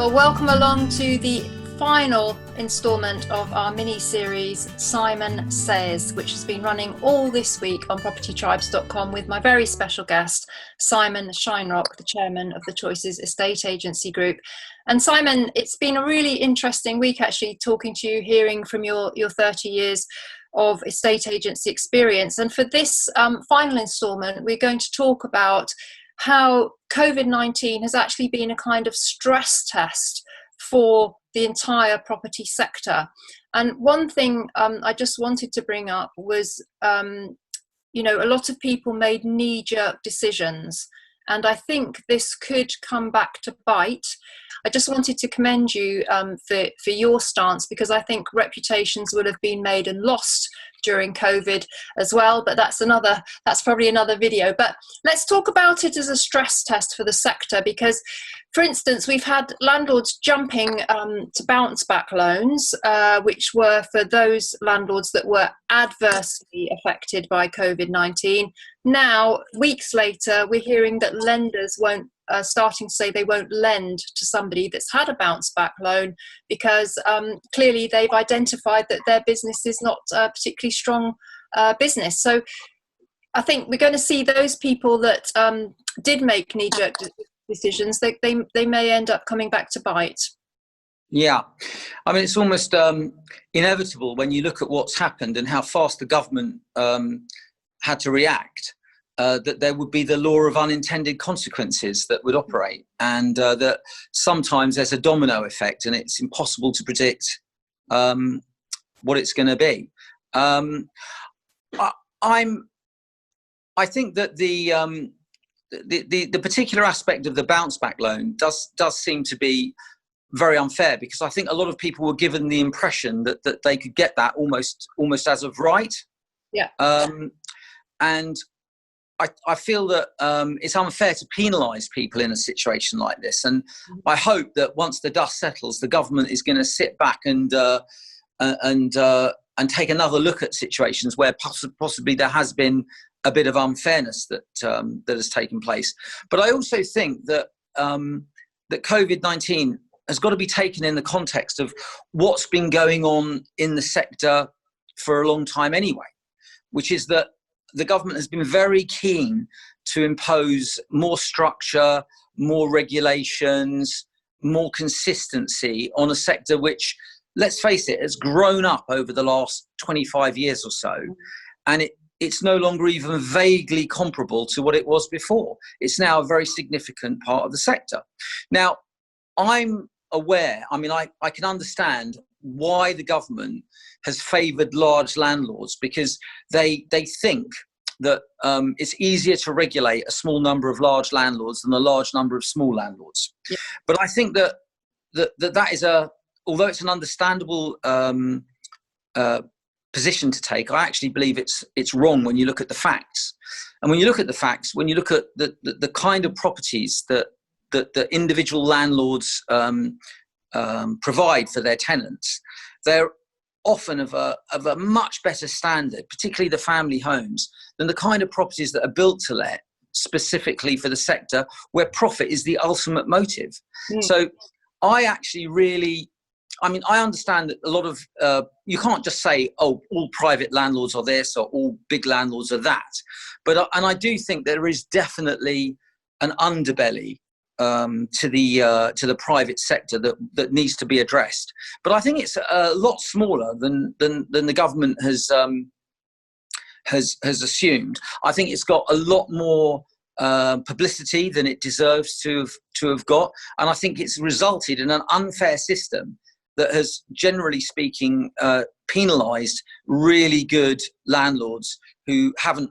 Well, welcome along to the final instalment of our mini-series Simon Says, which has been running all this week on propertytribes.com with my very special guest, Simon Shinerock, the chairman of the Choices Estate Agency Group. And Simon, it's been a really interesting week actually talking to you, hearing from your 30 years of estate agency experience. And for this final instalment, we're going to talk about how COVID-19 has actually been a kind of stress test for the entire property sector. And one thing I just wanted to bring up was, a lot of people made knee-jerk decisions, and I think this could come back to bite. I just wanted to commend you for your stance, because I think reputations will have been made and lost during COVID as well, but that's probably another video. But let's talk about it as a stress test for the sector, because, for instance, we've had landlords jumping to bounce back loans, which were for those landlords that were adversely affected by COVID-19. Now, weeks later, we're hearing that lenders won't starting to say they won't lend to somebody that's had a bounce back loan because clearly they've identified that their business is not a particularly strong business. So I think we're going to see those people that did make knee-jerk decisions, they may end up coming back to bite. Yeah, I mean, it's almost inevitable when you look at what's happened and how fast the government had to react. That there would be the law of unintended consequences that would operate, and that sometimes there's a domino effect and it's impossible to predict what it's going to be. I think that the particular aspect of the bounce back loan does seem to be very unfair, because I think a lot of people were given the impression that they could get that almost as of right. Yeah. And I feel that it's unfair to penalise people in a situation like this, and I hope that once the dust settles, the government is going to sit back and take another look at situations where possibly there has been a bit of unfairness that has taken place. But I also think that that COVID-19 has got to be taken in the context of what's been going on in the sector for a long time anyway, which is that the government has been very keen to impose more structure, more regulations, more consistency on a sector which, let's face it, has grown up over the last 25 years or so. And it's no longer even vaguely comparable to what it was before. It's now a very significant part of the sector. Now, I'm aware, I can understand why the government has favoured large landlords, because they think that it's easier to regulate a small number of large landlords than a large number of small landlords. Yeah. But I think that is although it's an understandable position to take, I actually believe it's wrong when you look at the facts. And when you look at the facts, when you look at the kind of properties that the individual landlords provide for their tenants, they're often of a much better standard, particularly the family homes, than the kind of properties that are built to let specifically for the sector where profit is the ultimate motive. So I actually really, I understand that a lot of, you can't just say, oh, all private landlords are this or all big landlords are that. But, and I do think there is definitely an underbelly to the private sector that needs to be addressed, but I think it's a lot smaller than the government has assumed. I think it's got a lot more publicity than it deserves to have got, and I think it's resulted in an unfair system that has, generally speaking, penalised really good landlords who haven't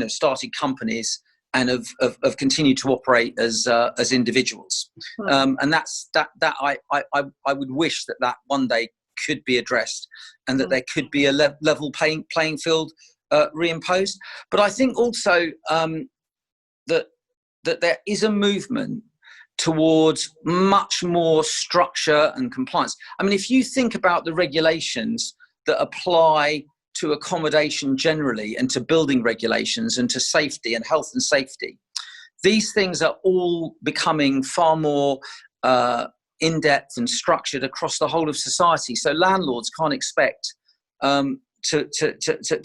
started companies and have continued to operate as individuals, and that's I would wish that one day could be addressed, and that there could be a level playing field reimposed. But I think also that there is a movement towards much more structure and compliance. If you think about the regulations that apply to accommodation generally, and to building regulations, and to safety and health and safety, these things are all becoming far more in-depth and structured across the whole of society. So landlords can't expect to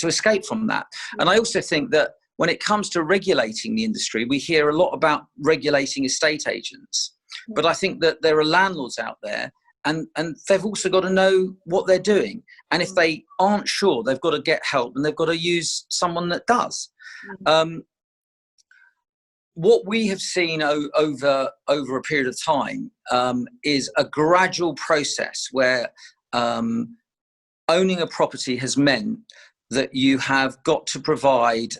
escape from that. And I also think that when it comes to regulating the industry, we hear a lot about regulating estate agents, but I think that there are landlords out there, and they've also got to know what they're doing. And if they aren't sure, they've got to get help, and they've got to use someone that does. What we have seen over a period of time is a gradual process where owning a property has meant that you have got to provide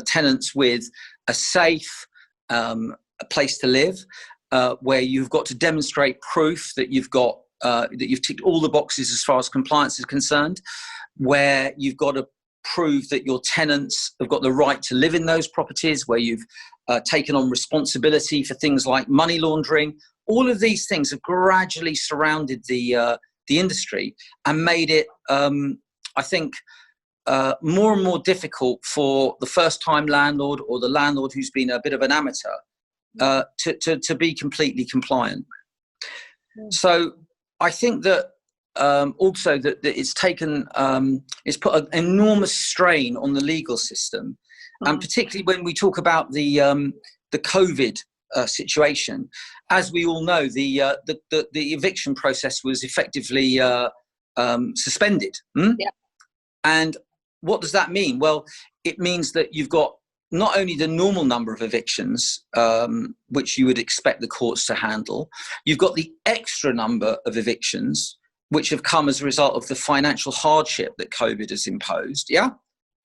tenants with a safe place to live, where you've got to demonstrate proof that you've got that you've ticked all the boxes as far as compliance is concerned, where you've got to prove that your tenants have got the right to live in those properties, where you've taken on responsibility for things like money laundering. All of these things have gradually surrounded the industry and made it, I think, more and more difficult for the first-time landlord or the landlord who's been a bit of an amateur to be completely compliant. So I think that also that it's taken, it's put an enormous strain on the legal system, and particularly when we talk about the COVID situation. As we all know, the eviction process was effectively suspended. Yeah. And what does that mean? Well, it means that you've got not only the normal number of evictions, which you would expect the courts to handle, you've got the extra number of evictions, which have come as a result of the financial hardship that COVID has imposed, yeah?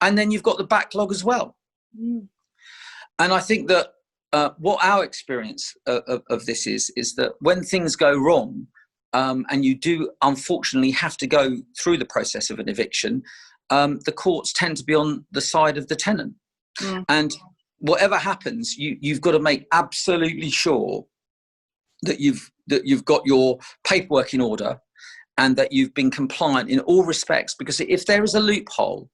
And then you've got the backlog as well. And I think that what our experience of this is that when things go wrong, and you do unfortunately have to go through the process of an eviction, the courts tend to be on the side of the tenant. And whatever happens, you've got to make absolutely sure that you've got your paperwork in order and that you've been compliant in all respects. Because if there is a loophole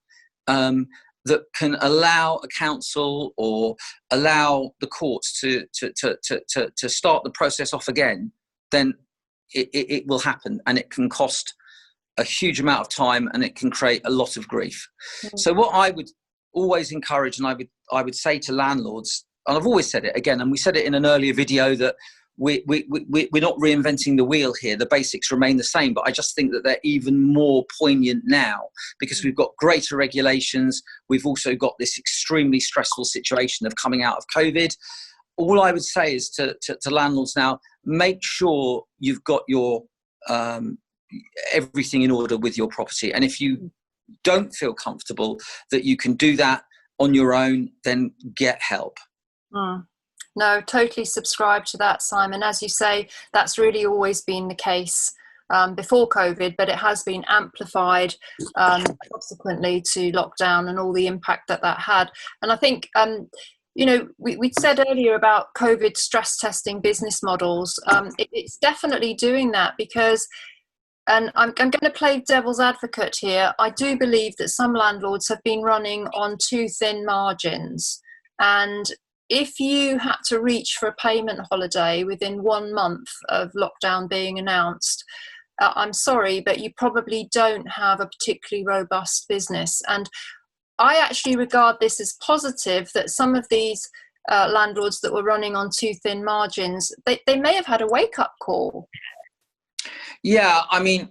that can allow a council or allow the courts to start the process off again, then it will happen, and it can cost a huge amount of time, and it can create a lot of grief. So what I would always encourage, and I would say to landlords, and I've always said it again, and we said it in an earlier video, that we're not reinventing the wheel here. The basics remain the same, but I just think that they're even more poignant now because we've got greater regulations. We've also got this extremely stressful situation of coming out of COVID. All I would say is to landlords now, make sure you've got your everything in order with your property. And if you don't feel comfortable that you can do that on your own, then get help. No, totally subscribe to that, Simon. As you say, that's really always been the case before COVID, but it has been amplified subsequently to lockdown and all the impact that had. And I think, you know, we said earlier about COVID stress testing business models. It's definitely doing that because, and I'm going to play devil's advocate here, I do believe that some landlords have been running on too thin margins. And if you had to reach for a payment holiday within 1 month of lockdown being announced, I'm sorry, but you probably don't have a particularly robust business. And I actually regard this as positive, that some of these landlords that were running on too thin margins, they may have had a wake-up call. Yeah, I mean,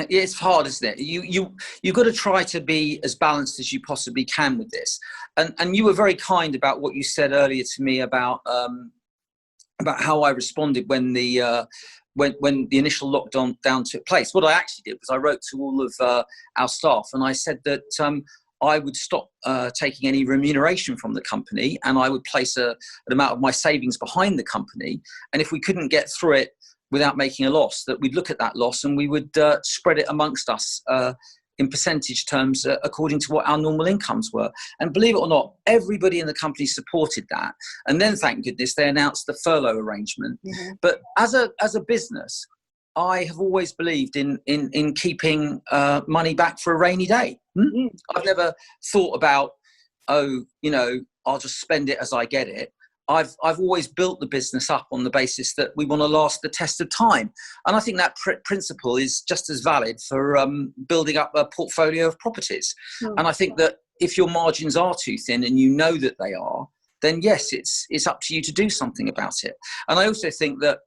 it's hard, isn't it? You've got to try to be as balanced as you possibly can with this. And you were very kind about what you said earlier to me about how I responded when the initial lockdown took place. What I actually did was I wrote to all of our staff, and I said that I would stop taking any remuneration from the company, and I would place an amount of my savings behind the company. And if we couldn't get through it without making a loss, that we'd look at that loss and we would spread it amongst us in percentage terms according to what our normal incomes were. And believe it or not, everybody in the company supported that. And then, thank goodness, they announced the furlough arrangement. But as a business, I have always believed in keeping money back for a rainy day. I've never thought about, I'll just spend it as I get it. I've always built the business up on the basis that we want to last the test of time. And I think that principle is just as valid for building up a portfolio of properties. And I think that if your margins are too thin and you know that they are, then yes, it's up to you to do something about it. And I also think that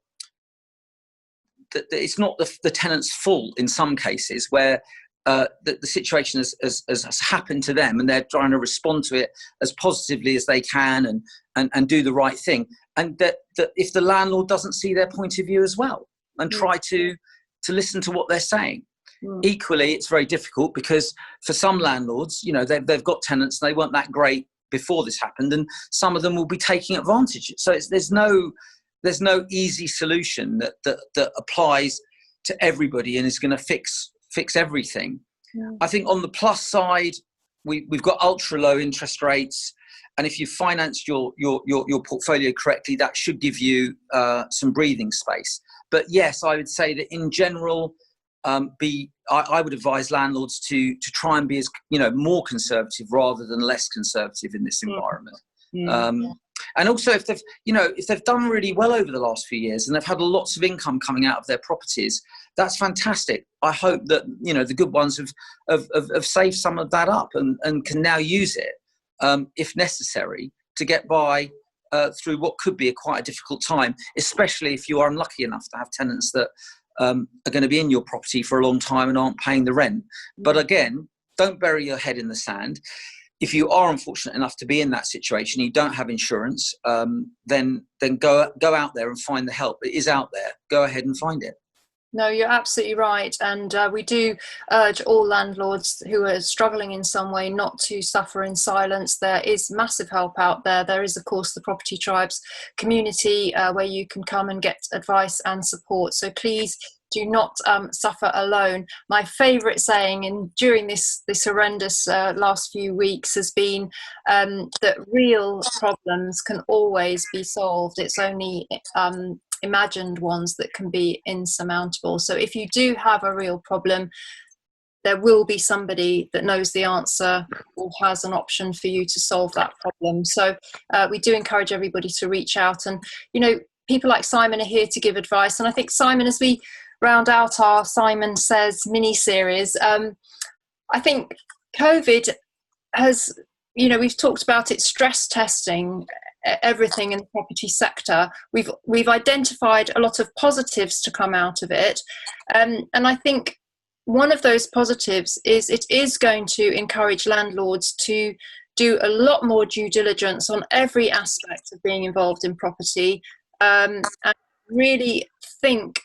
it's not the tenant's fault in some cases where the situation has happened to them and they're trying to respond to it as positively as they can and do the right thing. And that if the landlord doesn't see their point of view as well and try to listen to what they're saying. Equally, it's very difficult because for some landlords, you know, they've got tenants and they weren't that great before this happened, and some of them will be taking advantage. So there's no easy solution that applies to everybody and is going to fix everything. I think on the plus side, we've got ultra low interest rates, and if you financed your portfolio correctly, that should give you some breathing space. But yes, I would say that in general, I would advise landlords to try and be as more conservative rather than less conservative in this environment. And also, if they've done really well over the last few years and they've had lots of income coming out of their properties, that's fantastic. I hope that the good ones have saved some of that up and can now use it if necessary to get by through what could be quite a difficult time, especially if you are unlucky enough to have tenants that are going to be in your property for a long time and aren't paying the rent. But again, don't bury your head in the sand. If you are unfortunate enough to be in that situation, you don't have insurance, then go out there and find the help. It is out there. Go ahead and find it. No, you're absolutely right. And we do urge all landlords who are struggling in some way not to suffer in silence. There is massive help out there. There is, of course, the Property Tribes community where you can come and get advice and support. So please do not suffer alone. My favourite saying during this horrendous last few weeks has been that real problems can always be solved. It's only imagined ones that can be insurmountable. So if you do have a real problem, there will be somebody that knows the answer or has an option for you to solve that problem. So we do encourage everybody to reach out, and people like Simon are here to give advice. And I think, Simon, as we round out our Simon Says mini series, I think COVID has, we've talked about it stress testing everything in the property sector. We've identified a lot of positives to come out of it, and I think one of those positives is it is going to encourage landlords to do a lot more due diligence on every aspect of being involved in property, and really think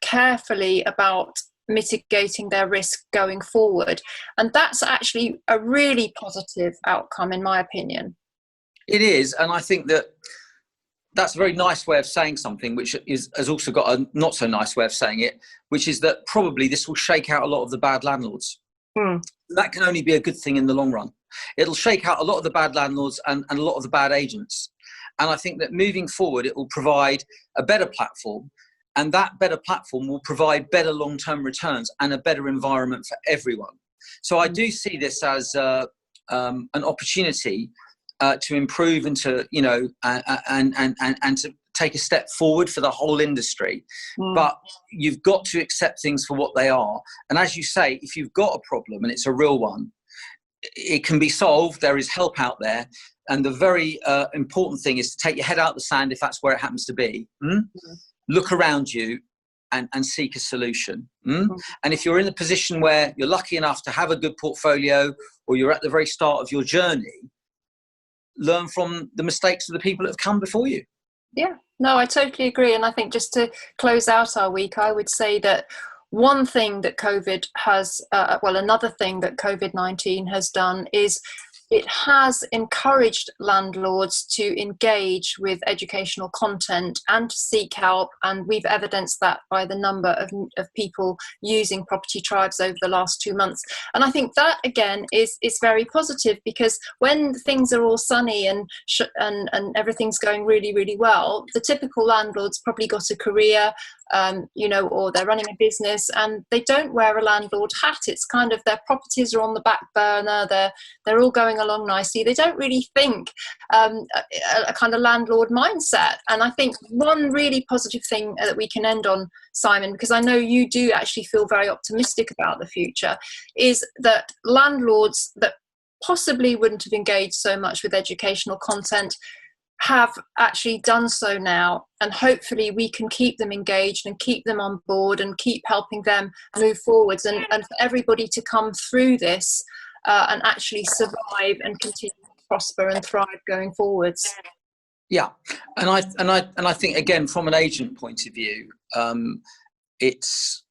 carefully about mitigating their risk going forward. And that's actually a really positive outcome, in my opinion. It is, and I think that's a very nice way of saying something, which has also got a not so nice way of saying it, which is that probably this will shake out a lot of the bad landlords. That can only be a good thing in the long run. It'll shake out a lot of the bad landlords and a lot of the bad agents. And I think that moving forward, it will provide a better platform, and that better platform will provide better long-term returns and a better environment for everyone. So I do see this as an opportunity to improve and to and to take a step forward for the whole industry. But you've got to accept things for what they are. And as you say, if you've got a problem and it's a real one, it can be solved. There is help out there. And the very important thing is to take your head out of the sand if that's where it happens to be. Look around you and seek a solution. And if you're in a position where you're lucky enough to have a good portfolio, or you're at the very start of your journey, learn from the mistakes of the people that have come before you. Yeah, no, I totally agree. And I think just to close out our week, I would say that one thing that COVID has, another thing that COVID-19 has done is it has encouraged landlords to engage with educational content and to seek help. And we've evidenced that by the number of people using Property Tribes over the last 2 months. And I think that, again, is very positive, because when things are all sunny and everything's going really, really well, the typical landlord's probably got a career, or they're running a business, and they don't wear a landlord hat. It's kind of their properties are on the back burner. They're all going along nicely. They don't really think a kind of landlord mindset. And I think one really positive thing that we can end on, Simon, because I know you do actually feel very optimistic about the future, is that landlords that possibly wouldn't have engaged so much with educational content have actually done so now, and hopefully we can keep them engaged and keep them on board and keep helping them move forwards, and for everybody to come through this and actually survive and continue to prosper and thrive going forwards. Yeah, and I think, again, from an agent point of view, it's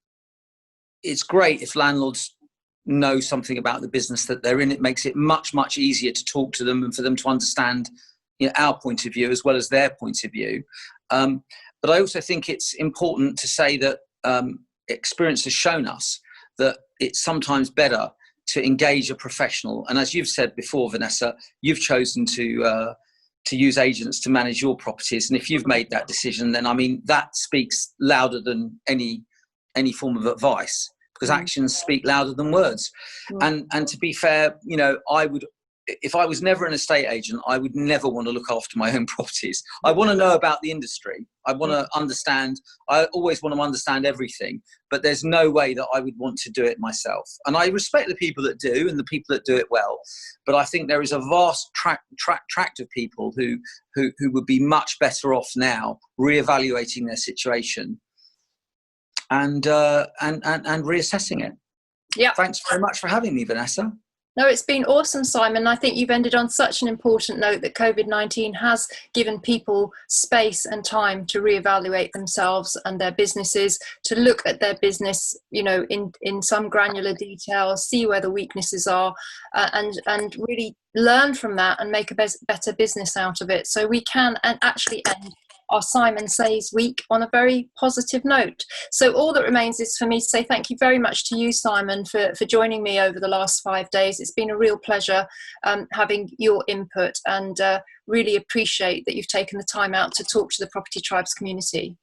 great if landlords know something about the business that they're in. It makes it much easier to talk to them and for them to understand, you know, our point of view as well as their point of view. But I also think it's important to say that experience has shown us that it's sometimes better to engage a professional. And as you've said before, Vanessa, you've chosen to use agents to manage your properties. And if you've made that decision, then I mean, that speaks louder than any form of advice, because actions speak louder than words. And to be fair, you know, if I was never an estate agent, I would never want to look after my own properties. I want to know about the industry. I want to understand. I always want to understand everything, but there's no way that I would want to do it myself. And I respect the people that do and the people that do it well, but I think there is a vast tract of people who would be much better off now reevaluating their situation and reassessing it. Yeah. Thanks very much for having me, Vanessa. No, it's been awesome, Simon. I think you've ended on such an important note that COVID-19 has given people space and time to reevaluate themselves and their businesses, to look at their business, you know, in some granular detail, see where the weaknesses are, and really learn from that and make a better business out of it. So we can actually end our Simon Says week on a very positive note. So all that remains is for me to say thank you very much to you, Simon, for joining me over the last 5 days. It's been a real pleasure having your input, and really appreciate that you've taken the time out to talk to the Property Tribes community.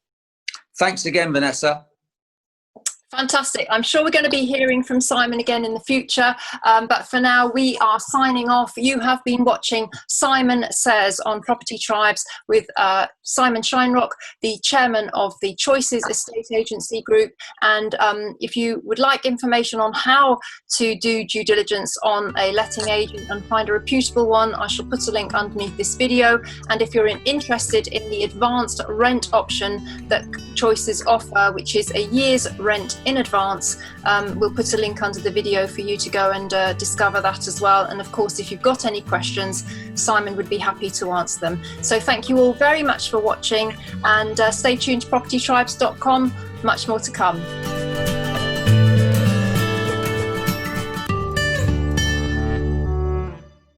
Thanks again, Vanessa. Fantastic. I'm sure we're going to be hearing from Simon again in the future, but for now we are signing off. You have been watching Simon Says on Property Tribes with Simon Shinerock, the chairman of the Choices Estate Agency Group. And if you would like information on how to do due diligence on a letting agent and find a reputable one, I shall put a link underneath this video. And if you're interested in the advanced rent option that Choices offer, which is a year's rent in advance, we'll put a link under the video for you to go and discover that as well. And of course, if you've got any questions, Simon would be happy to answer them. So thank you all very much for watching, and stay tuned to propertytribes.com. Much more to come.